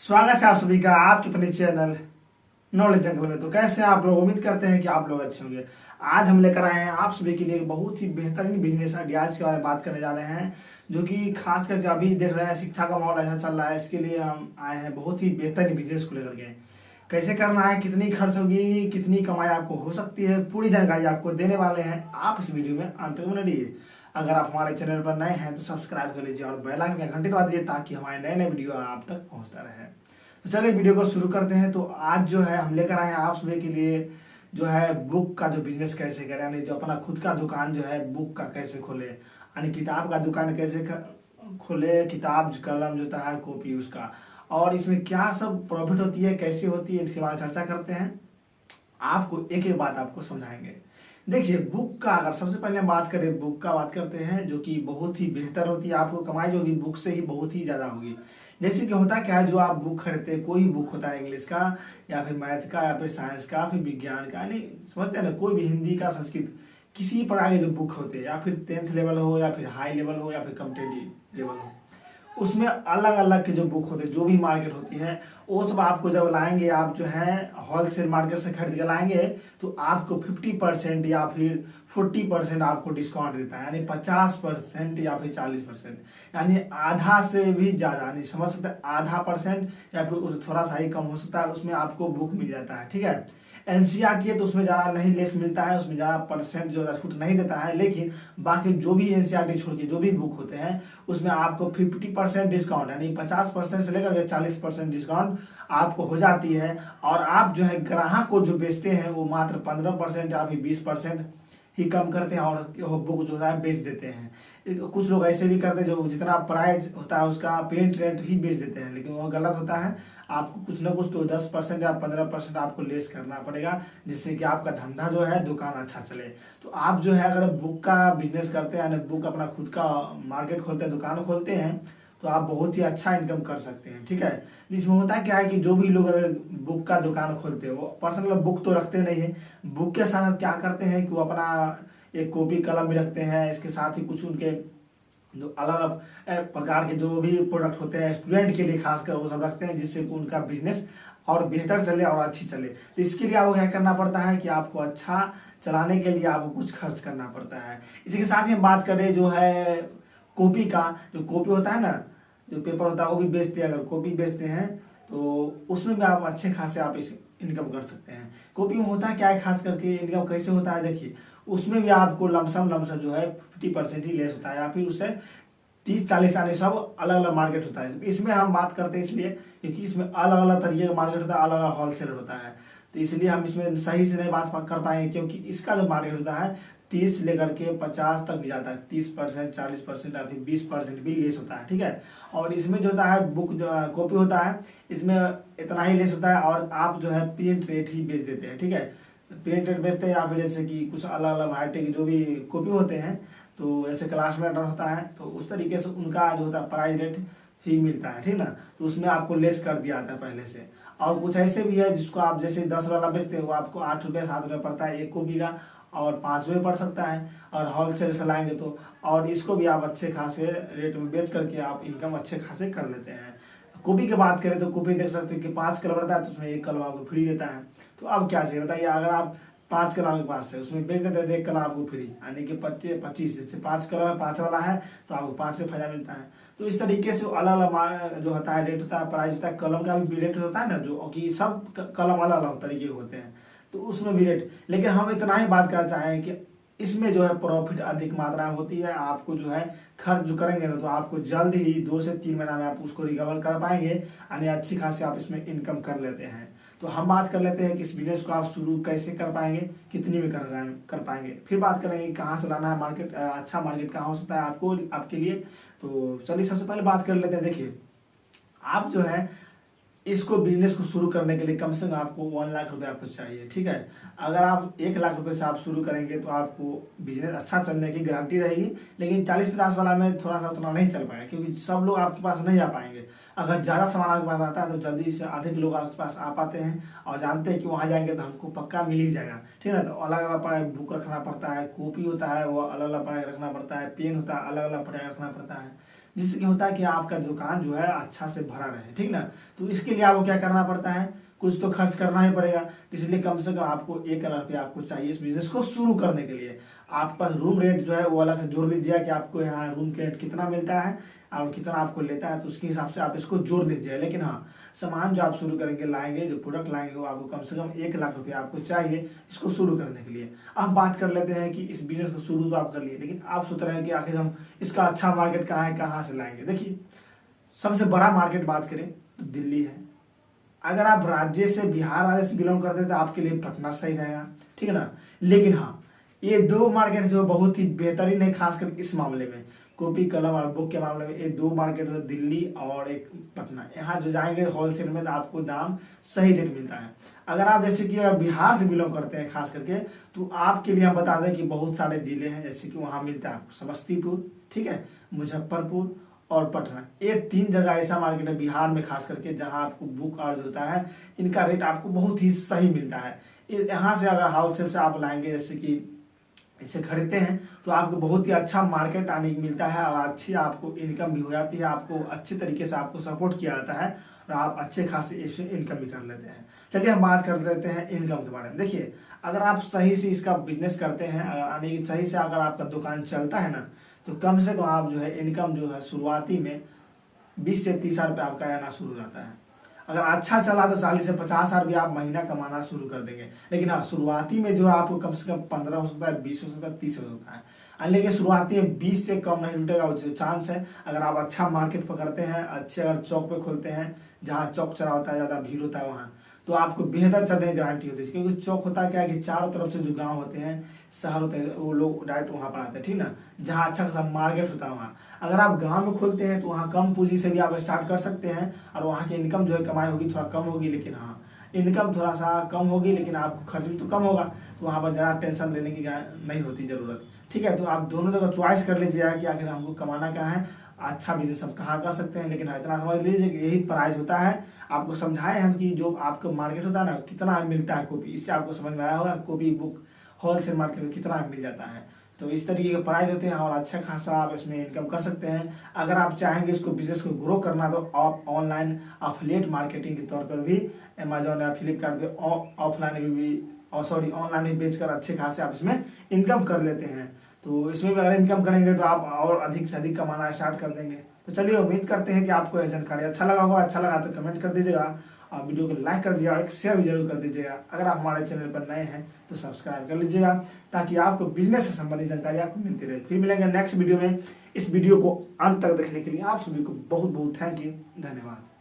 स्वागत है आप सभी का आपके अपने चैनल नॉलेज जंगल में। तो कैसे हैं आप लोग? उम्मीद करते हैं कि आप लोग अच्छे होंगे। आज हम लेकर आए हैं आप सभी के लिए बहुत ही बेहतरीन बिजनेस आइडियाज के बारे में बात करने जा रहे हैं, जो कि खास करके अभी देख रहे हैं शिक्षा का माहौल ऐसा चल रहा है। इसके लिए हम आए हैं बहुत ही बेहतरीन बिजनेस को लेकर के। कैसे करना है, कितनी खर्च होगी, कितनी कमाई आपको हो सकती है, पूरी जानकारी आपको देने वाले हैं। आप इस वीडियो में अंत तक बने रहिए। अगर आप हमारे चैनल पर नए हैं तो सब्सक्राइब कर लीजिए और बेल आइकन का घंटी दबा दीजिए ताकि हमारे नए नए वीडियो आप तक पहुंचता रहे। तो चलिए वीडियो को शुरू करते हैं। तो आज जो है हम लेकर आए हैं आप सभी के लिए जो है बुक का जो बिजनेस कैसे करें, यानी जो अपना खुद का दुकान जो है बुक का कैसे खोले, यानी किताब का दुकान कैसे खोले, किताब कलम जो होता है कॉपी उसका, और इसमें क्या सब प्रॉफिट होती है, कैसे होती है, इसके बारे में चर्चा करते हैं। आपको एक एक बात आपको समझाएंगे। देखिए बुक का अगर सबसे पहले हम बात करें, बुक का बात करते हैं जो कि बहुत ही बेहतर होती है। आपको कमाई जो होगी बुक से ही बहुत ही ज़्यादा होगी। जैसे कि होता क्या है, जो आप बुक खरीदते हैं, कोई बुक होता है इंग्लिश का या फिर मैथ का या फिर साइंस का फिर विज्ञान का, यानी समझते हैं ना, कोई भी हिंदी का संस्कृत किसी प्रकार के जो बुक होते हैं, या फिर 10th लेवल हो या फिर हाई लेवल हो या फिर कॉम्पिटेटिव लेवल हो, उसमें अलग अलग के जो बुक होते हैं, जो भी मार्केट होती है वो सब आपको जब लाएंगे, आप जो है होलसेल मार्केट से खरीद के लाएंगे तो आपको 50% या फिर 40% आपको डिस्काउंट देता है, यानी 50% या फिर 40%, यानी आधा से भी ज़्यादा, यानी समझ सकते हैं आधा परसेंट या फिर उससे थोड़ा सा ही कम हो सकता है, उसमें आपको बुक मिल जाता है। ठीक है, एनसीईआरटी है तो उसमें ज़्यादा नहीं लेस मिलता है, उसमें ज़्यादा परसेंट जो छूट नहीं देता है, लेकिन बाकी जो भी एनसीईआरटी छोड़ के जो भी बुक होते हैं उसमें आपको 50% डिस्काउंट, यानी 50% से लेकर के 40% डिस्काउंट आपको हो जाती है। और आप जो है ग्राहक को जो बेचते हैं वो मात्र 15% या फिर 20% ही कम करते हैं और वो बुक जो है बेच देते हैं। कुछ लोग ऐसे भी करते हैं जो जितना प्राइस होता है उसका पेंट रेट ही बेच देते हैं, लेकिन वो गलत होता है। आपको कुछ ना कुछ तो 10% या 15% आपको लेस करना पड़ेगा, जिससे कि आपका धंधा जो है दुकान अच्छा चले। तो आप जो है अगर बुक का बिजनेस करते हैं, बुक अपना खुद का मार्केट खोलते हैं, दुकान खोलते हैं, तो आप बहुत ही अच्छा इनकम कर सकते हैं। ठीक है, इसमें होता क्या है कि जो भी लोग अगर बुक का दुकान खोलते हैं वो पर्सनल बुक तो रखते नहीं है, बुक के साथ क्या करते हैं कि वो अपना एक कॉपी कलम भी रखते हैं, इसके साथ ही कुछ उनके जो अलग अलग प्रकार के जो भी प्रोडक्ट होते हैं स्टूडेंट के लिए खासकर वो सब रखते हैं, जिससे कि उनका बिजनेस और बेहतर चले और अच्छी चले। तो इसके लिए आपको क्या करना पड़ता है कि आपको अच्छा चलाने के लिए आपको कुछ खर्च करना पड़ता है। इसी के साथ ही हम बात करें जो है कॉपी का, जो कॉपी होता है ना, जो पेपर होता है वो भी बेचते हैं। अगर कॉपी बेचते हैं तो उसमें भी आप अच्छे खासे आप इस इनकम कर सकते हैं। कॉपी में होता है क्या है, खास करके इनकम कैसे होता है, देखिए उसमें भी आपको लमसम जो है 50% ही लेस होता है, या फिर उससे 30-40 आने सब अलग अलग मार्केट होता है। इसमें हम बात करते हैं इसलिए क्योंकि इसमें अलग अलग तरीके का मार्केट होता है, अलग अलग होलसेलर होता है, तो इसलिए हम इसमें सही से नहीं बात कर पाएंगे, क्योंकि इसका जो मार्केट होता है 30 से लेकर के 50 तक भी जाता है, 30%, 40% या फिर 20% भी लेस होता है। ठीक है, और इसमें जो होता है बुक जो कॉपी होता है इसमें इतना ही लेस होता है, और आप जो है प्रिंट रेट ही बेच देते हैं। ठीक है, प्रिंट रेट बेचते हैं, या फिर जैसे कि कुछ अलग अलग वैरायटी के जो भी कॉपी होते हैं, तो ऐसे क्लासमेट होता है तो उस तरीके से उनका जो होता है प्राइस रेट ही मिलता है। ठीक ना, तो उसमें आपको लेस कर दिया जाता है पहले से। और कुछ ऐसे भी है जिसको आप जैसे 10 वाला बेचते हो, आपको 8 रुपये 7 रुपये पड़ता है एक कॉपी का, और 5 रुपये पड़ सकता है, और होलसेल से लाएंगे तो, और इसको भी आप अच्छे खासे रेट में बेच करके आप इनकम अच्छे खासे कर लेते हैं। कॉपी की बात करें तो कॉपी देख सकते हैं कि 5 कलर रहता है तो उसमें एक कलर आपको फ्री देता है। तो अब क्या चाहिए बताइए, अगर आप 5 कलर के पास है उसमें बेच देते हैं तो एक कलर आपको फ्री, यानी कि 25 जैसे 5 कलर में 5 वाला है तो आपको 5 से फायदा मिलता है। तो इस तरीके से अलग अलग जो होता है रेट होता है, प्राइस होता है, कलम का भी रेट होता है ना, जो कि सब कलम अलग अलग तरीके के होते हैं तो उसमें भी रेट। लेकिन हम इतना ही बात करना चाहें कि इसमें जो है प्रॉफिट अधिक मात्रा में होती है। आपको जो है खर्च जो करेंगे ना तो आपको जल्द ही 2 से 3 महीना में आप उसको रिकवर कर पाएंगे, यानी अच्छी खासी आप इसमें इनकम कर लेते हैं। तो हम बात कर लेते हैं कि इस बिजनेस को आप शुरू कैसे कर पाएंगे, कितनी में कर पाएंगे, फिर बात करेंगे कहाँ से लाना है मार्केट, अच्छा मार्केट कहाँ हो सकता है आपको आपके लिए। तो चलिए सबसे पहले बात कर लेते हैं। देखिए आप जो है इसको बिजनेस को शुरू करने के लिए कम से कम आपको 1 लाख रुपए आपको चाहिए। ठीक है, अगर आप 1 लाख रुपए से आप शुरू करेंगे तो आपको बिजनेस अच्छा चलने की गारंटी रहेगी, लेकिन 40-50 वाला में थोड़ा सा उतना नहीं चल पाएगा, क्योंकि सब लोग आपके पास नहीं आ पाएंगे। अगर ज़्यादा सामान आपके पास रहता है तो जल्दी से अधिक लोग आपके पास आ पाते हैं और जानते हैं कि वहाँ जाएंगे तो हमको पक्का मिल ही जाएगा। ठीक है ना, तो अलग अलग प्रकार बुक रखना पड़ता है, कॉपी होता है वो अलग अलग प्रकार रखना पड़ता है, पेन होता है अलग अलग प्रकार रखना पड़ता है। जिससे क्या होता है कि आपका दुकान जो है अच्छा से भरा रहे, ठीक ना। तो इसके लिए आपको क्या करना पड़ता है, कुछ तो खर्च करना ही पड़ेगा। इसलिए कम से कम आपको 1,00,000 रुपया आपको चाहिए इस बिजनेस को शुरू करने के लिए। आपके पास रूम रेंट जो है वो अलग से जोड़ लीजिए कि आपको यहाँ रूम के रेंट कितना मिलता है और कितना आपको लेता है, तो उसके हिसाब से आप इसको जोड़ लीजिए। लेकिन हाँ, सामान जो आप शुरू करेंगे लाएंगे, जो प्रोडक्ट लाएंगे वो आपको कम से कम 1,00,000 रुपया आपको चाहिए इसको शुरू करने के लिए। अब बात कर लेते हैं कि इस बिजनेस को शुरू तो आप कर लिए, लेकिन आप सोच रहे हैं कि आखिर हम इसका अच्छा मार्केट कहाँ है, कहाँ से लाएंगे। देखिए, सबसे बड़ा मार्केट बात करें तो दिल्ली है। अगर आप राज्य से, बिहार राज्य से बिलोंग करते हैं तो आपके लिए पटना सही रहेगा, ठीक है ना। लेकिन हाँ, ये दो मार्केट जो बहुत ही बेहतरीन है, खासकर इस मामले में कॉपी कलम और बुक के मामले में। ये दो मार्केट है, दिल्ली और एक पटना। यहाँ जो जाएंगे होलसेल में तो आपको दाम सही रेट मिलता है। अगर आप जैसे कि बिहार से बिलोंग करते हैं खास करके, तो आपके लिए हम बता दें कि बहुत सारे जिले हैं, जैसे कि वहाँ मिलता है समस्तीपुर, ठीक है, मुजफ्फरपुर और पटना। ये 3 जगह ऐसा मार्केट है बिहार में खास करके जहां आपको बुक और जो होता है इनका रेट आपको बहुत ही सही मिलता है। यहाँ से अगर होलसेल से आप लाएंगे, जैसे कि इसे खरीदते हैं, तो आपको बहुत ही अच्छा मार्केट आने मिलता है और अच्छी आपको इनकम भी हो जाती है। आपको अच्छे तरीके से आपको सपोर्ट किया जाता है और आप अच्छे खासे इससे इनकम भी कर लेते हैं। चलिए हम बात कर लेते हैं इनकम के बारे में। देखिए, अगर आप सही से इसका बिजनेस करते हैं, यानी कि सही से अगर आपका दुकान चलता है ना, तो कम से कम आप जो है इनकम जो है शुरुआती में 20 से 30 हज़ार रुपये आपका आना शुरू हो जाता है। अगर अच्छा चला तो 40 से 50 हज़ार रुपया आप महीना कमाना शुरू कर देंगे। लेकिन हाँ, शुरुआती में जो है आपको कम से कम 15 हो सकता है, 20 हो सकता है, 30 हो सकता है। लेकिन शुरुआती में 20 से कम नहीं लुटेगा, वो चांस है। अगर आप अच्छा मार्केट पकड़ते हैं, अच्छे अगर चौक पे खोलते हैं, जहाँ चौक चला होता है, ज़्यादा भीड़ होता है वहाँ, तो आपको बेहतर चलने की गारंटी होती है। क्योंकि चौक होता है क्या है कि चारों तरफ से जो गांव होते हैं, शहर होते हैं, वो लोग डायरेक्ट वहाँ पर आते हैं, ठीक ना, जहाँ अच्छा खासा मार्केट होता है वहाँ। अगर आप गांव में खोलते हैं तो वहाँ कम पूंजी से भी आप स्टार्ट कर सकते हैं और वहाँ की इनकम जो है कमाई होगी थोड़ा कम होगी, लेकिन हाँ, इनकम थोड़ा सा कम होगी, लेकिन आपको खर्च भी तो कम होगा। तो वहाँ पर ज़्यादा टेंशन लेने की नहीं होती ज़रूरत, ठीक है। तो आप दोनों जगह चॉइस कर लीजिएगा कि आखिर हमको कमाना क्या है, अच्छा बिजनेस हम कहाँ कर सकते हैं। लेकिन इतना समझ लीजिए कि यही प्राइस होता है। आपको समझाए हम कि जो आपको मार्केट होता है ना, कितना मिलता है कॉपी, इससे आपको समझ में आया होगा कॉपी बुक होलसेल मार्केट में कितना मिल जाता है। तो इस तरीके के प्राइस होते हैं और अच्छा खासा आप इसमें इनकम कर सकते हैं। अगर आप चाहेंगे इसको बिजनेस को ग्रो करना, तो आप ऑनलाइन अफिलिएट मार्केटिंग के तौर पर भी अमेजोन या फ्लिपकार्ट पे ऑफलाइन भी सॉरी ऑनलाइन ही बेचकर अच्छे खासे आप इसमें इनकम कर लेते हैं। तो इसमें भी अगर इनकम करेंगे तो आप और अधिक से अधिक कमाना स्टार्ट कर देंगे। तो चलिए, उम्मीद करते हैं कि आपको यह जानकारी अच्छा लगा होगा। अच्छा लगा तो कमेंट कर दीजिएगा और वीडियो को लाइक कर दीजिएगा और एक शेयर भी जरूर कर दीजिएगा। अगर आप हमारे चैनल पर नए हैं तो सब्सक्राइब कर लीजिएगा, ताकि आपको बिजनेस से संबंधित जानकारी आपको मिलती रहे। फिर मिलेंगे नेक्स्ट वीडियो में। इस वीडियो को अंत तक देखने के लिए आप सभी को बहुत बहुत थैंक यू, धन्यवाद।